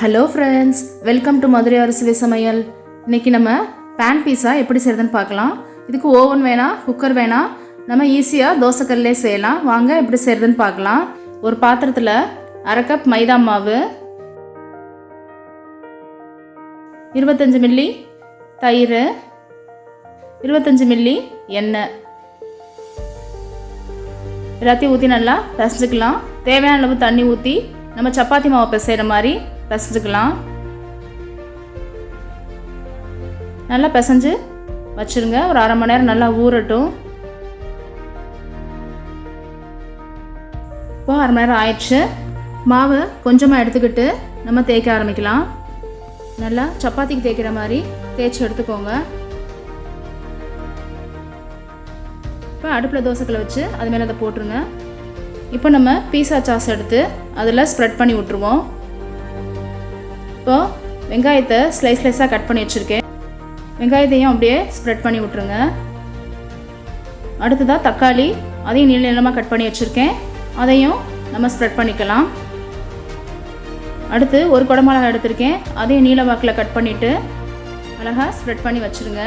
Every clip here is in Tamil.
Hello friends, welcome to Madurai அரிசி சமையல். இன்றைக்கி நம்ம பேன் பீஸா எப்படி செய்கிறதுன்னு பார்க்கலாம். இதுக்கு ஓவன் வேணாம், குக்கர் வேணாம், நம்ம ஈஸியாக தோசைக்கல்லே செய்யலாம். வாங்க எப்படி செய்கிறதுன்னு பார்க்கலாம். ஒரு பாத்திரத்தில் 1/2 கப் மைதா மாவு, 25 மில்லி தயிர், 25 மில்லி எண்ணெய் எல்லாத்தையும் ஊற்றி நல்லா பிசைஞ்சுக்கலாம். தேவையான அளவு தண்ணி ஊற்றி நம்ம சப்பாத்தி மாவை பிசைகிற மாதிரி பிசைஞ்சுக்கலாம். நல்லா பிசைஞ்சு வச்சுருங்க. ஒரு 1/2 மணி நேரம் நல்லா ஊறட்டும். இப்போ 1/2 மணி நேரம் ஆயிடுச்சு. மாவை கொஞ்சமாக எடுத்துக்கிட்டு நம்ம தேய்க்க ஆரம்பிக்கலாம். நல்லா சப்பாத்திக்கு தேய்க்கிற மாதிரி தேய்ச்சி எடுத்துக்கோங்க. இப்போ அடுப்பில் தோசைக்கல்லை வச்சு அது மேலே அதை போட்டுருங்க. இப்போ நம்ம பீஸா சாஸ் எடுத்து அதில் ஸ்ப்ரெட் பண்ணி விட்ருவோம். இப்போது வெங்காயத்தை ஸ்லைஸாக கட் பண்ணி வச்சுருக்கேன். வெங்காயத்தையும் அப்படியே ஸ்ப்ரெட் பண்ணி விட்ருங்க. அடுத்ததாக தக்காளி, அதையும் நீளமாக கட் பண்ணி வச்சுருக்கேன். அதையும் நம்ம ஸ்ப்ரெட் பண்ணிக்கலாம். அடுத்து ஒரு குடமிளகாய் எடுத்திருக்கேன். அதையும் நீல வாக்கில் கட் பண்ணிவிட்டு அழகாக ஸ்ப்ரெட் பண்ணி வச்சுருங்க.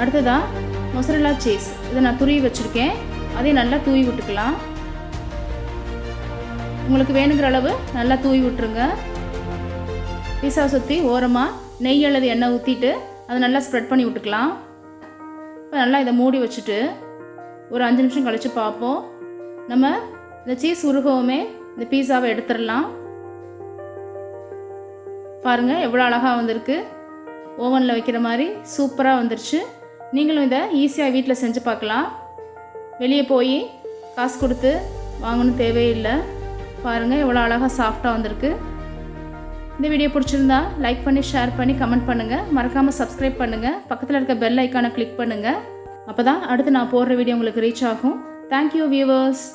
அடுத்ததாக மொசரல்லா சீஸ், இதை நான் துருவி வச்சுருக்கேன். அதையும் நல்லா தூவி விட்டுக்கலாம். உங்களுக்கு வேணுங்கிற அளவு நல்லா தூவி விட்டுருங்க. பீஸா சுற்றி ஓரமாக நெய் அல்லது எண்ணெய் ஊற்றிட்டு அதை நல்லா ஸ்ப்ரெட் பண்ணி விட்டுக்கலாம். இப்போ நல்லா இதை மூடி வச்சுட்டு ஒரு 5 நிமிஷம் கழித்து பார்ப்போம். நம்ம இந்த சீஸ் உருகவுமே இந்த பீஸாவை எடுத்துடலாம். பாருங்கள் எவ்வளோ அழகாக வந்திருக்கு. ஓவனில் வைக்கிற மாதிரி சூப்பராக வந்துருச்சு. நீங்களும் இதை ஈஸியாக வீட்டில் செஞ்சு பார்க்கலாம். வெளியே போய் காசு கொடுத்து வாங்கணும் தேவையில்லை. பாருங்கள் எவ்வளோ அழகாக சாஃப்டாக வந்திருக்கு. இந்த வீடியோ பிடிச்சிருந்தா லைக் பண்ணி, ஷேர் பண்ணி, கமெண்ட் பண்ணுங்கள். மறக்காமல் சப்ஸ்கிரைப் பண்ணுங்கள். பக்கத்தில் இருக்க பெல் ஐக்கானை கிளிக் பண்ணுங்கள். அப்போ தான் அடுத்து நான் போடுற வீடியோ உங்களுக்கு ரீச் ஆகும். Thank you viewers.